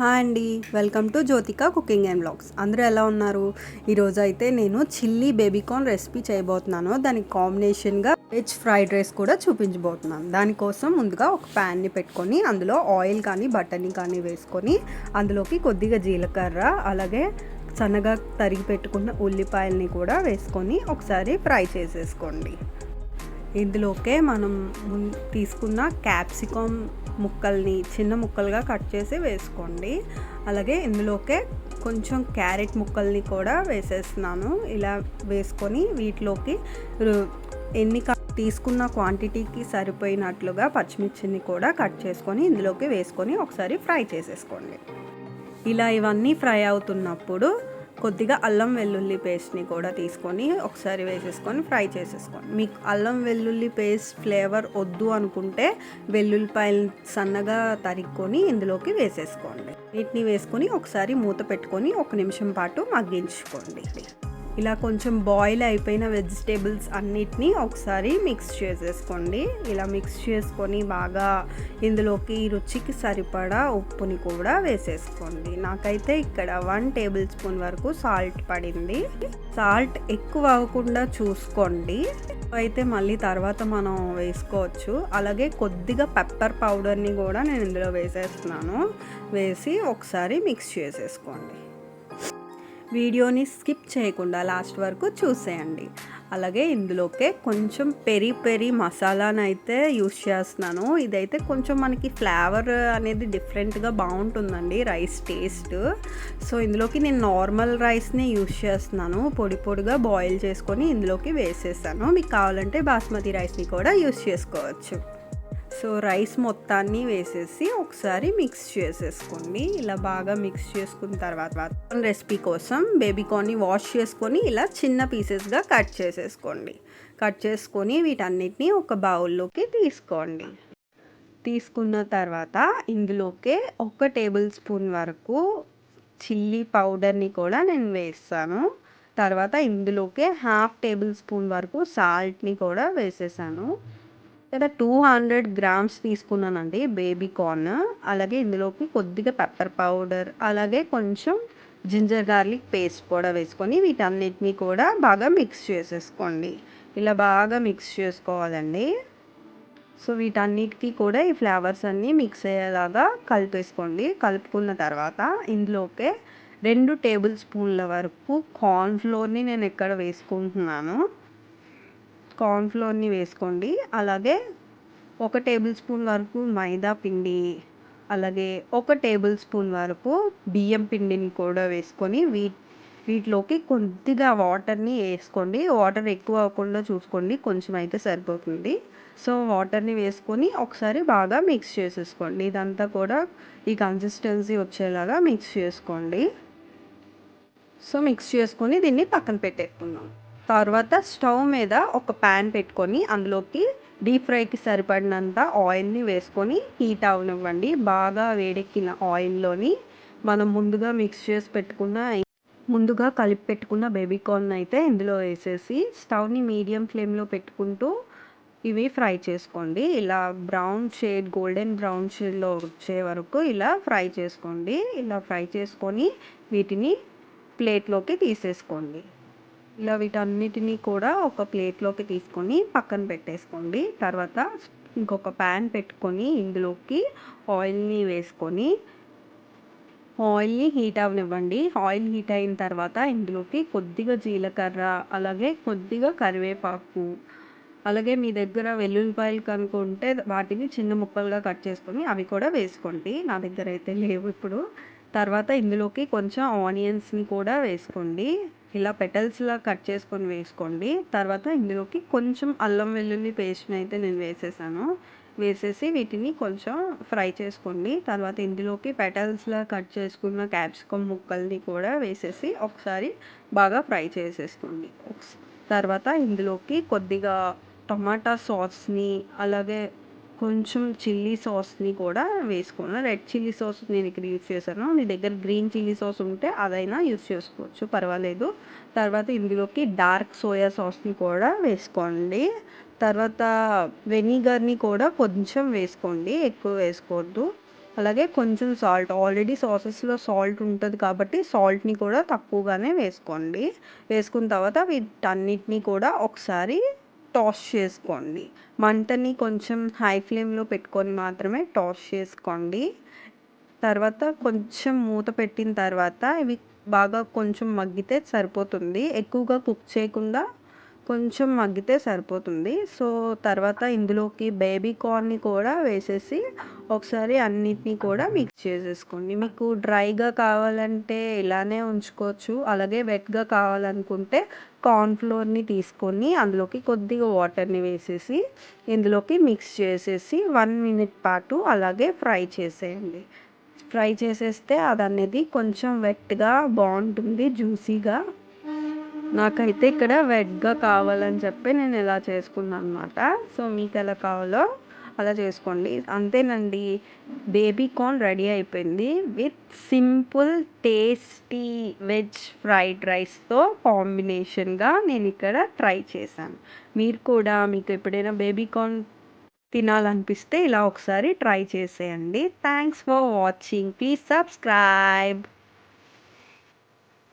Hi అండి, welcome to Jyothika cooking and vlogs. అందరూ ఎలా ఉన్నారు? ఈరోజు అయితే నేను చిల్లీ బేబీకార్న్ రెసిపీ చేయబోతున్నాను. దానికి కాంబినేషన్గా వెజ్ ఫ్రైడ్ రైస్ కూడా చూపించబోతున్నాను. దానికోసం ముందుగా ఒక ప్యాన్ని పెట్టుకొని అందులో ఆయిల్ కానీ బటర్ని కానీ వేసుకొని అందులోకి కొద్దిగా జీలకర్ర అలాగే సన్నగా తరిగి పెట్టుకున్న ఉల్లిపాయల్ని కూడా వేసుకొని ఒకసారి ఫ్రై చేసేసుకోండి. ఇందులోకే మనం తీసుకున్న క్యాప్సికమ్ ముక్కల్ని చిన్న ముక్కలుగా కట్ చేసి వేసుకోండి. అలాగే ఇందులోకే కొంచెం క్యారెట్ ముక్కల్ని కూడా వేసేస్తున్నాను. ఇలా వేసుకొని వీటిలోకి ఎన్ని తీసుకున్న క్వాంటిటీకి సరిపోయినట్లుగా పచ్చిమిర్చిని కూడా కట్ చేసుకొని ఇందులోకి వేసుకొని ఒకసారి ఫ్రై చేసేసుకోండి. ఇలా ఇవన్నీ ఫ్రై అవుతున్నప్పుడు కొద్దిగా అల్లం వెల్లుల్లి పేస్ట్ని కూడా తీసుకొని ఒకసారి వేసేసుకొని ఫ్రై చేసేసుకోండి. మీకు అల్లం వెల్లుల్లి పేస్ట్ ఫ్లేవర్ వద్దు అనుకుంటే వెల్లుల్లిపాయలు సన్నగా తరుక్కొని ఇందులోకి వేసేసుకోండి. వీటిని వేసుకొని ఒకసారి మూత పెట్టుకొని 1 నిమిషం పాటు మగ్గించుకోండి. ఇలా కొంచెం బాయిల్ అయిపోయిన వెజిటేబుల్స్ అన్నిటినీ ఒకసారి మిక్స్ చేసేసుకోండి. ఇలా మిక్స్ చేసుకొని బాగా ఇందులోకి రుచికి సరిపడా ఉప్పుని కూడా వేసేసుకోండి. నాకైతే ఇక్కడ 1 టేబుల్ స్పూన్ వరకు సాల్ట్ పడింది. సాల్ట్ ఎక్కువ అవ్వకుండా చూసుకోండి, అయితే మళ్ళీ తర్వాత మనం వేసుకోవచ్చు. అలాగే కొద్దిగా పెప్పర్ పౌడర్ని కూడా నేను ఇందులో వేసేస్తున్నాను. వేసి ఒకసారి మిక్స్ చేసేసుకోండి. వీడియోని స్కిప్ చేయకుండా లాస్ట్ వరకు చూసేయండి. అలాగే ఇందులోకే కొంచెం పెరి మసాలాను అయితే యూస్ చేస్తున్నాను. ఇదైతే కొంచెం మనకి ఫ్లేవర్ అనేది డిఫరెంట్గా బాగుంటుందండి రైస్ టేస్ట్. సో ఇందులోకి నేను నార్మల్ రైస్ని యూస్ చేస్తున్నాను. పొడిగా బాయిల్ చేసుకొని ఇందులోకి వేసేసాను. మీకు కావాలంటే బాస్మతి రైస్ని కూడా యూస్ చేసుకోవచ్చు. సో రైస్ మొత్తాన్ని వేసేసి ఒకసారి మిక్స్ చేసేసుకోండి. ఇలా బాగా మిక్స్ చేసుకున్న తర్వాత రెసిపీ కోసం బేబీకార్న్ని వాష్ చేసుకొని ఇలా చిన్న పీసెస్గా కట్ చేసేసుకోండి. కట్ చేసుకొని వీటన్నిటిని ఒక బౌల్లోకి తీసుకోండి. తీసుకున్న తర్వాత ఇందులోకే 1 టేబుల్ స్పూన్ వరకు చిల్లీ పౌడర్ని కూడా నేను వేస్తాను. తర్వాత ఇందులోకే 1/2 టేబుల్ స్పూన్ వరకు సాల్ట్ని కూడా వేసేసాను. లేదా 200 గ్రామ్స్ తీసుకున్నానండి బేబీకార్న్. అలాగే ఇందులోకి కొద్దిగా పెప్పర్ పౌడర్ అలాగే కొంచెం జింజర్ గార్లిక్ పేస్ట్ కూడా వేసుకొని వీటన్నిటిని కూడా బాగా మిక్స్ చేసేసుకోండి. ఇలా బాగా మిక్స్ చేసుకోవాలండి. సో వీటన్నిటికీ కూడా ఈ ఫ్లేవర్స్ అన్నీ మిక్స్ అయ్యేలాగా కలిపేసుకోండి. కలుపుకున్న తర్వాత ఇందులోకే 2 టేబుల్ స్పూన్ల వరకు కార్న్ఫ్లోర్ని నేను ఇక్కడ వేసుకుంటున్నాను. కార్న్ఫ్లోర్ని వేసుకోండి. అలాగే 1 టేబుల్ స్పూన్ వరకు మైదా పిండి అలాగే 1 టేబుల్ స్పూన్ వరకు బియ్యం పిండిని కూడా వేసుకొని వీటిలోకి కొద్దిగా వాటర్ని వేసుకోండి. వాటర్ ఎక్కువ అవ్వకుండా చూసుకోండి, కొంచెం అయితే సరిపోతుంది. సో వాటర్ని వేసుకొని ఒకసారి బాగా మిక్స్ చేసేసుకోండి. ఇదంతా కూడా ఈ కన్సిస్టెన్సీ వచ్చేలాగా మిక్స్ చేసుకోండి. సో మిక్స్ చేసుకొని దీన్ని పక్కన పెట్టేసుకుందాం. తర్వాత స్టవ్ మీద ఒక ప్యాన్ పెట్టుకొని అందులోకి డీప్ ఫ్రైకి సరిపడినంత ఆయిల్ని వేసుకొని హీట్ అవనివ్వండి. బాగా వేడెక్కిన ఆయిల్లోని మనం ముందుగా కలిపి పెట్టుకున్న బేబీకార్న్ అయితే ఇందులో వేసేసి స్టవ్ని మీడియం ఫ్లేమ్లో పెట్టుకుంటూ ఇవి ఫ్రై చేసుకోండి. ఇలా గోల్డెన్ బ్రౌన్ షేడ్లో వచ్చే వరకు ఇలా ఫ్రై చేసుకోండి. ఇలా ఫ్రై చేసుకొని వీటిని ప్లేట్లోకి తీసేసుకోండి. ఇలా వీటన్నిటిని కూడా ఒక ప్లేట్లోకి తీసుకొని పక్కన పెట్టేసుకోండి. తర్వాత ఇంకొక ప్యాన్ పెట్టుకొని ఇందులోకి ఆయిల్ని వేసుకొని ఆయిల్ని హీట్ అవనివ్వండి. ఆయిల్ హీట్ అయిన తర్వాత ఇందులోకి కొద్దిగా జీలకర్ర అలాగే కొద్దిగా కరివేపాకు అలాగే మీ దగ్గర వెల్లుల్లిపాయలు కనుకుంటే వాటిని చిన్న ముక్కలుగా కట్ చేసుకొని అవి కూడా వేసుకోండి. నా దగ్గర అయితే లేవు ఇప్పుడు. తర్వాత ఇందులోకి కొంచెం ఆనియన్స్ని కూడా వేసుకోండి. ఇలా పెటల్స్లా కట్ చేసుకొని వేసుకోండి. తర్వాత ఇందులోకి కొంచెం అల్లం వెల్లుల్లి పేస్ట్ని అయితే నేను వేసేసాను. వేసేసి వీటిని కొంచెం ఫ్రై చేసుకోండి. తర్వాత ఇందులోకి పెటల్స్లా కట్ చేసుకున్న క్యాప్సికమ్ ముక్కల్ని కూడా వేసేసి ఒకసారి బాగా ఫ్రై చేసేసుకోండి. తర్వాత ఇందులోకి కొద్దిగా టమాటా సాస్ని అలాగే కొంచెం చిల్లీ సాస్ని కూడా వేసుకున్నాను. రెడ్ చిల్లీ సాస్ నేను ఇక్కడ యూజ్ చేశాను. మీ దగ్గర గ్రీన్ చిల్లీ సాస్ ఉంటే అదైనా యూజ్ చేసుకోవచ్చు, పర్వాలేదు. తర్వాత ఇందులోకి డార్క్ సోయా సాస్ని కూడా వేసుకోండి. తర్వాత వెనిగర్ని కూడా కొంచెం వేసుకోండి, ఎక్కువ వేసుకోవద్దు. అలాగే కొంచెం సాల్ట్, ఆల్రెడీ సాసెస్‌లో సాల్ట్ ఉంటది కాబట్టి సాల్ట్‌ని కూడా తక్కువగానే వేసుకోండి. వేసుకున్న తర్వాత వీటన్నిటిని కూడా ఒకసారి టాస్ చేసుకోండి. మంటని కొంచెం హై ఫ్లేమ్‌లో పెట్టుకొని మాత్రమే టాస్ చేసుకోండి. తర్వాత కొంచెం మూత పెట్టిన తర్వాత ఇవి బాగా కొంచెం మగ్గితే సరిపోతుంది. ఎక్కువగా కుక్ చేయకుండా కొంచెం మగ్గితే సరిపోతుంది. సో, తర్వాత ఇందులోకి బేబీ కార్న్‌ని కూడా వేసేసి ఒకసారి అన్నిటిని కూడా మిక్స్ చేసేసుకోండి. మీకు డ్రైగా కావాలంటే ఇలానే ఉంచుకోవచ్చు. అలాగే వెట్‌గా కావాలనుకుంటే కార్న్ ఫ్లోర్‌ని తీసుకొని అందులోకి కొద్దిగా వాటర్‌ని వేసేసి ఇందులోకి మిక్స్ చేసేసి 1 మినిట్ పాటు అలాగే ఫ్రై చేసేయండి. ఫ్రై చేసేస్తే అదనేది కొంచెం వెట్‌గా బావుంటుంది జ్యూసీగా. నాకైతే ఇక్కడ వెట్‌గా కావాలని చెప్పి నేను ఇలా చేసుకున్నాననమాట. సో, మీకెలా కావాలో అలా చేసుకోండి. అంతేనండి. బేబీ కార్న్ రెడీ అయిపోయింది. With simple tasty veg fried రైస్‌తో కాంబినేషన్‌గా నేనిక్కడ ట్రై చేశాను. మీరు కూడా మీకు ఎప్పుడైనా బేబీ కార్న్ తినాలనిపిస్తే ఇలా ఒకసారి ట్రై చేసేయండి. Thanks for watching. Please subscribe.